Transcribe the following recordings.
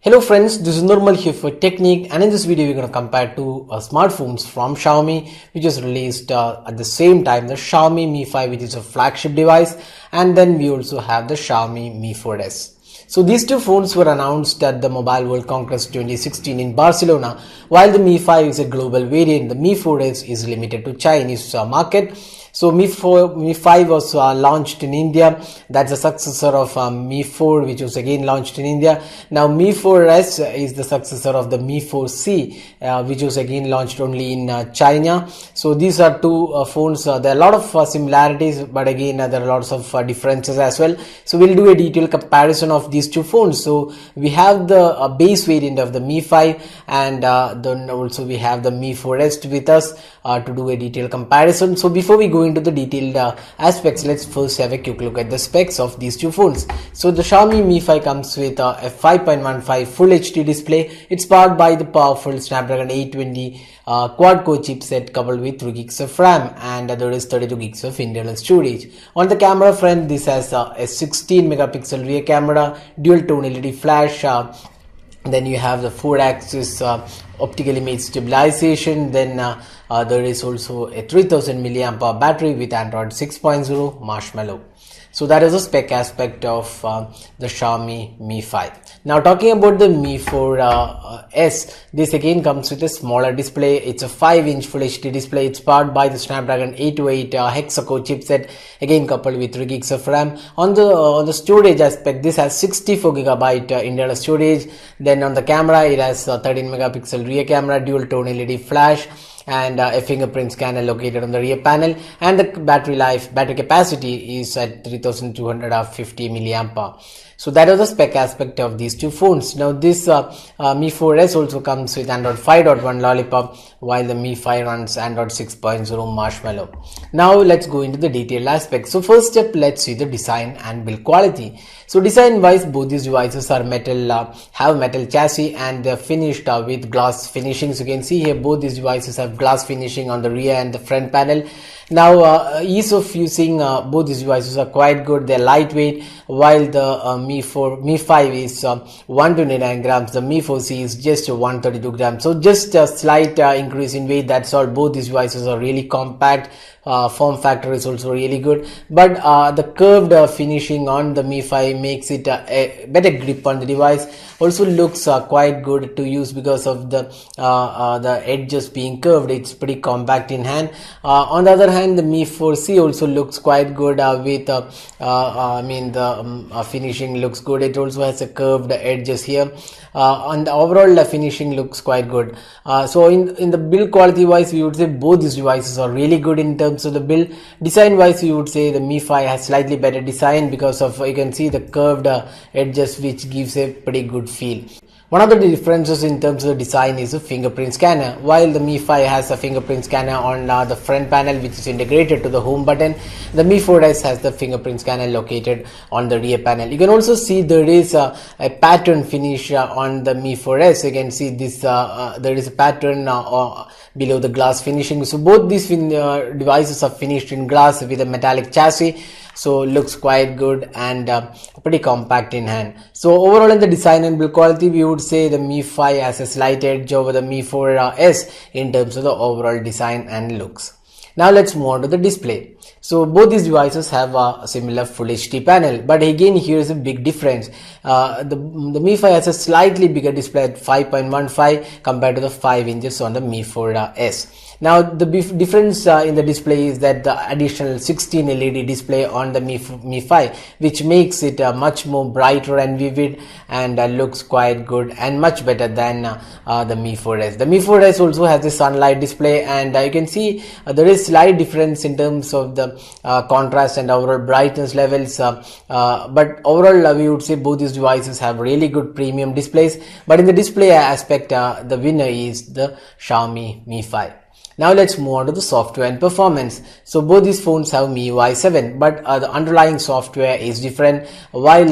Hello friends, this is Normal here for Technique, and in this video we're going to compare two smartphones from Xiaomi which was released at the same time, the Xiaomi Mi5 which is a flagship device, and then we also have the Xiaomi Mi4S. So these two phones were announced at the Mobile World Congress 2016 in Barcelona. While the Mi5 is a global variant, the Mi4S is limited to Chinese market. So Mi5 was launched in India. That's the successor of Mi4, which was again launched in India. Now Mi4S is the successor of the Mi4C, which was again launched only in China. So these are two phones. There are a lot of similarities, but again there are lots of differences as well. So we'll do a detailed comparison of these two phones. So we have the base variant of the Mi5, and then also we have the Mi4S with us to do a detailed comparison. So before we go into the detailed aspects, let's first have a quick look at the specs of these two phones. So the Xiaomi Mi5 comes with a 5.15 Full HD display. It's powered by the powerful Snapdragon 820 quad-core chipset coupled with 3 gigs of RAM, and there is 32 gigs of internal storage. On the camera front, this has a 16 megapixel rear camera, dual tone LED flash. Then you have the 4-axis optical image stabilization. Then there is also a 3000 mAh battery with Android 6.0 Marshmallow. So that is the spec aspect of the Xiaomi Mi5. Now talking about the Mi4S, this again comes with a smaller display. It's a 5-inch Full HD display. It's powered by the Snapdragon 828 hexa-core chipset, again coupled with 3 gigs of RAM. On the storage aspect, this has 64 gigabyte internal storage. Then on the camera, it has 13 megapixel rear camera, dual tone LED flash, and a fingerprint scanner located on the rear panel, and the battery capacity is at 3250 mAh. So that is the spec aspect of these two phones. Now this Mi4S also comes with Android 5.1 Lollipop, while the Mi5 runs Android 6.0 Marshmallow. Now let's go into the detailed aspects. So first step, let's see the design and build quality. So design wise, both these devices are have metal chassis, and they're finished with glass finishings. You can see here both these devices have glass finishing on the rear and the front panel. Now ease of using, both these devices are quite good. They're lightweight. While the Mi5 is 129 grams, the Mi4C is just 132 grams. So just a slight increase in weight, that's all. Both these devices are really compact. Form factor is also really good, but the curved finishing on the Mi5 makes it a better grip on the device. Also looks quite good to use because of the edges being curved. It's pretty compact in hand. On the other hand, the Mi4C also looks quite good with the finishing looks good. It also has a curved edges here. And the overall finishing looks quite good. So in the build quality wise, we would say both these devices are really good in terms of the build. Design wise, we would say the Mi5 has slightly better design because of, you can see the curved edges, which gives a pretty good feel. One of the differences in terms of the design is the fingerprint scanner. While the Mi5 has a fingerprint scanner on the front panel, which is integrated to the home button, the Mi4S has the fingerprint scanner located on the rear panel. You can also see there is a pattern finish on the Mi4S. You can see this, there is a pattern below the glass finishing. So both these devices are finished in glass with a metallic chassis. So looks quite good and pretty compact in hand. So overall in the design and build quality, we would say the Mi5 has a slight edge over the Mi4S in terms of the overall design and looks. Now let's move on to the display. So both these devices have a similar Full HD panel, but again here is a big difference. The Mi5 has a slightly bigger display at 5.15 compared to the 5 inches on the Mi4S. Now the difference in the display is that the additional 16 LED display on the Mi5, which makes it much more brighter and vivid, and looks quite good and much better than the Mi4S. The Mi4S also has the sunlight display, and you can see there is slight difference in terms of the contrast and overall brightness levels, but overall we would say both these devices have really good premium displays. But in the display aspect, the winner is the Xiaomi Mi5. Now let's move on to the software and performance. So both these phones have MIUI 7, but the underlying software is different. While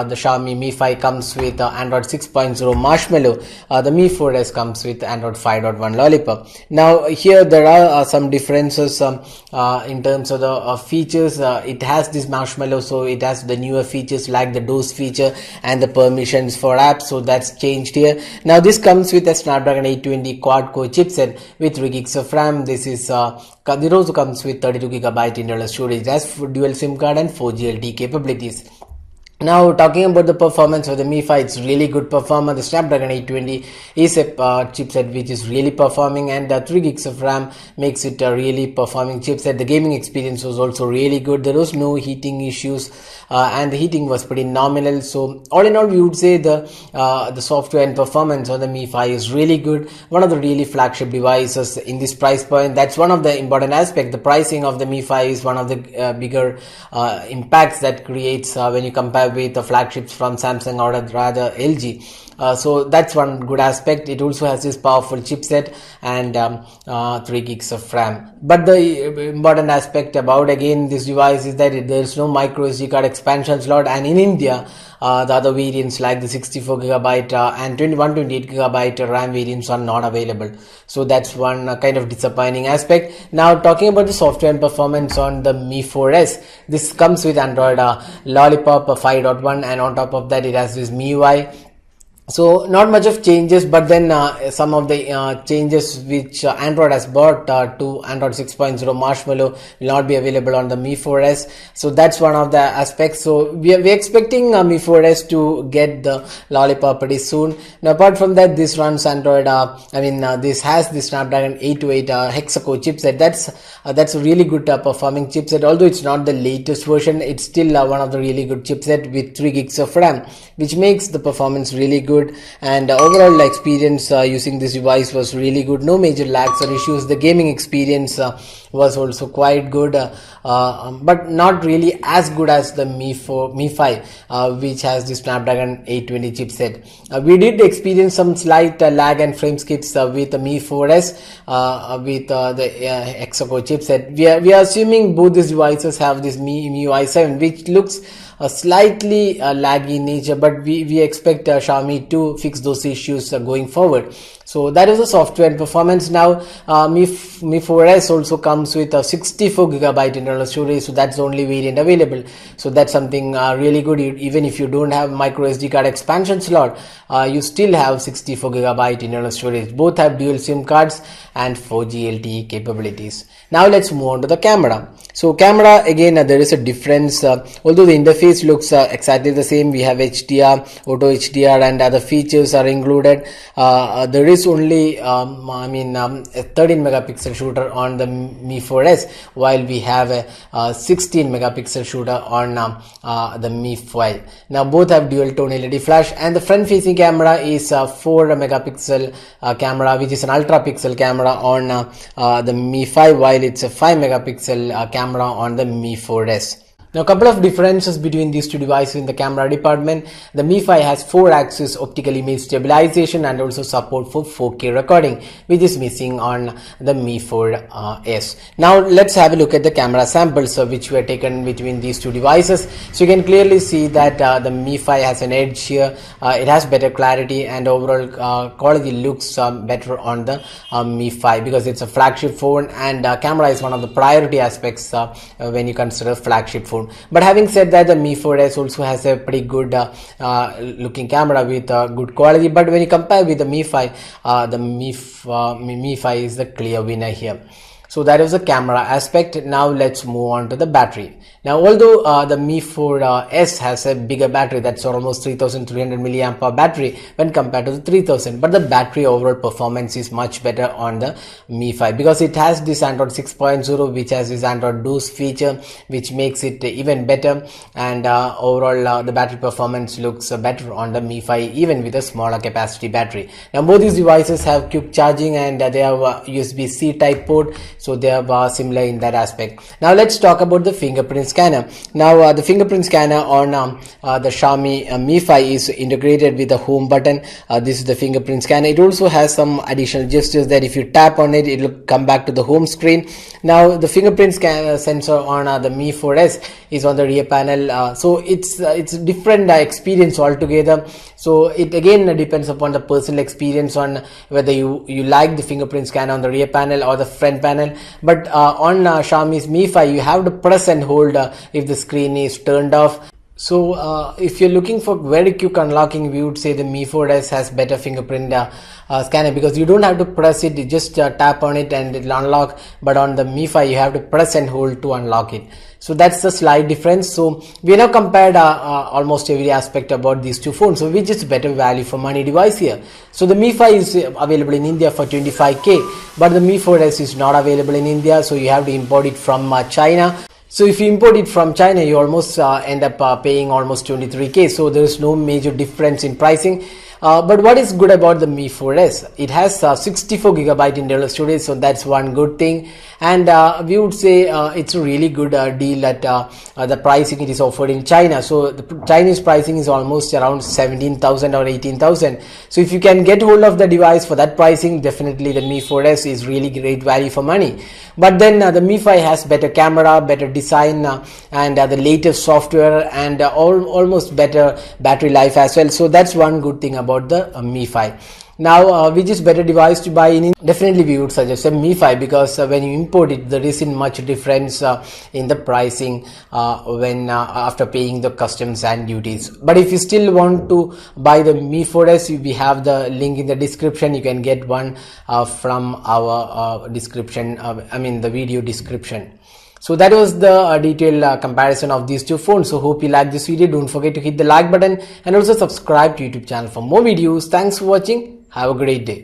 the Xiaomi Mi 5 comes with Android 6.0 Marshmallow, the Mi 4S comes with Android 5.1 Lollipop. Now here there are some differences in terms of the features. It has this Marshmallow, so it has the newer features like the DOS feature and the permissions for apps, so that's changed here. Now this comes with a Snapdragon 820 quad-core chipset with 3 gigs of RAM. This is it also comes with 32GB internal storage. It has dual SIM card and 4G LTE capabilities. Now talking about the performance of the Mi 5, it's really good performance. The Snapdragon 820 is a chipset which is really performing, and 3 gigs of RAM makes it a really performing chipset. The gaming experience was also really good. There was no heating issues and the heating was pretty nominal. So all in all, we would say the software and performance on the Mi 5 is really good. One of the really flagship devices in this price point. That's one of the important aspects. The pricing of the Mi 5 is one of the bigger impacts that creates when you compare with the flagships from Samsung or rather LG. So that's one good aspect. It also has this powerful chipset and 3 gigs of RAM. But the important aspect about again this device is that there is no micro SD card expansion slot, and in India the other variants like the 64GB and 128GB RAM variants are not available. So that's one kind of disappointing aspect. Now talking about the software and performance on the Mi 4S, this comes with Android Lollipop 5.1, and on top of that it has this MIUI. So not much of changes, but then some of the changes which Android has brought to Android 6.0 Marshmallow will not be available on the Mi 4S. So that's one of the aspects. So we're expecting Mi 4S to get the Lollipop pretty soon. Now apart from that, this runs Android this has the Snapdragon 828 hexa-core chipset. That's a really good performing chipset. Although it's not the latest version, it's still one of the really good chipset with 3 gigs of RAM, which makes the performance really good. And overall experience using this device was really good. No major lags or issues. The gaming experience was also quite good, but not really as good as the Mi 5, which has the Snapdragon 820 chipset. We did experience some slight lag and frame skips with the Mi 4S with the hexa-core chipset. We are assuming both these devices have this MIUI 7, which looks slightly laggy in nature, but we expect Xiaomi to fix those issues going forward. So that is the software and performance. Now Mi 4S also comes with a 64GB internal storage, so that's the only variant available. So that's something really good. Even if you don't have micro SD card expansion slot, you still have 64GB internal storage. Both have dual SIM cards and 4G LTE capabilities. Now let's move on to the camera. So camera, again there is a difference. Although the interface looks exactly the same, we have HDR, auto HDR and other features are included. There is only a 13 megapixel shooter on the Mi 4S, while we have a 16 megapixel shooter on the Mi 5. Now both have dual tone LED flash, and the front facing camera is a 4 megapixel camera, which is an ultra pixel camera on the Mi 5, while it's a 5 megapixel camera on the Mi 4S. Now a couple of differences between these two devices in the camera department. The Mi 5 has 4-axis optical image stabilization and also support for 4K recording, which is missing on the Mi 4S. Now let's have a look at the camera samples which were taken between these two devices. So you can clearly see that the Mi 5 has an edge here. It has better clarity and overall quality looks better on the Mi 5 because it's a flagship phone, and camera is one of the priority aspects when you consider flagship phone. But having said that, the Mi 4S also has a pretty good looking camera with good quality. But when you compare with the Mi 5, the Mi 5 is the clear winner here. So that is the camera aspect. Now let's move on to the battery. Now although the Mi 4S has a bigger battery, that's almost 3300 milliamp hour battery when compared to the 3000, but the battery overall performance is much better on the Mi 5 because it has this Android 6.0, which has this Android DOS feature, which makes it even better, and overall the battery performance looks better on the Mi 5 even with a smaller capacity battery. Now both these devices have quick charging and they have a USB-C type port, so they are similar in that aspect. Now let's talk about the fingerprint scanner. Now the fingerprint scanner on the Xiaomi Mi5 is integrated with the home button. This is the fingerprint scanner. It also has some additional gestures that if you tap on it, it will come back to the home screen. Now the fingerprint scanner sensor on the Mi4S is on the rear panel, so it's different experience altogether. So it again depends upon the personal experience on whether you like the fingerprint scanner on the rear panel or the front panel. But on Xiaomi's Mi5, you have to press and hold if the screen is turned off. So if you're looking for very quick unlocking, we would say the Mi4S has better fingerprint scanner, because you don't have to press it, you just tap on it and it'll unlock. But on the Mi5 you have to press and hold to unlock it. So that's the slight difference. So we now compared almost every aspect about these two phones. So which is better value for money device here? So the Mi5 is available in India for 25k, but the Mi4S is not available in India, so you have to import it from China. So if you import it from China, you almost end up paying almost 23k. So there is no major difference in pricing. But what is good about the Mi4S? It has 64GB internal storage, so that's one good thing. And we would say it's a really good deal at the pricing it is offered in China. So the Chinese pricing is almost around 17,000 or 18,000. So if you can get hold of the device for that pricing, definitely the Mi4S is really great value for money. But then the Mi5 has better camera, better design, and the latest software, and almost better battery life as well. So that's one good thing about the Mi5. Now which is better device to buy in? Definitely we would suggest a Mi5, because when you import it, there isn't much difference in the pricing when after paying the customs and duties. But if you still want to buy the Mi4S, we have the link in the description. You can get one from our description, the video description. So that was the detailed comparison of these two phones. So hope you like this video. Don't forget to hit the like button and also subscribe to YouTube channel for more videos. Thanks for watching. Have a great day.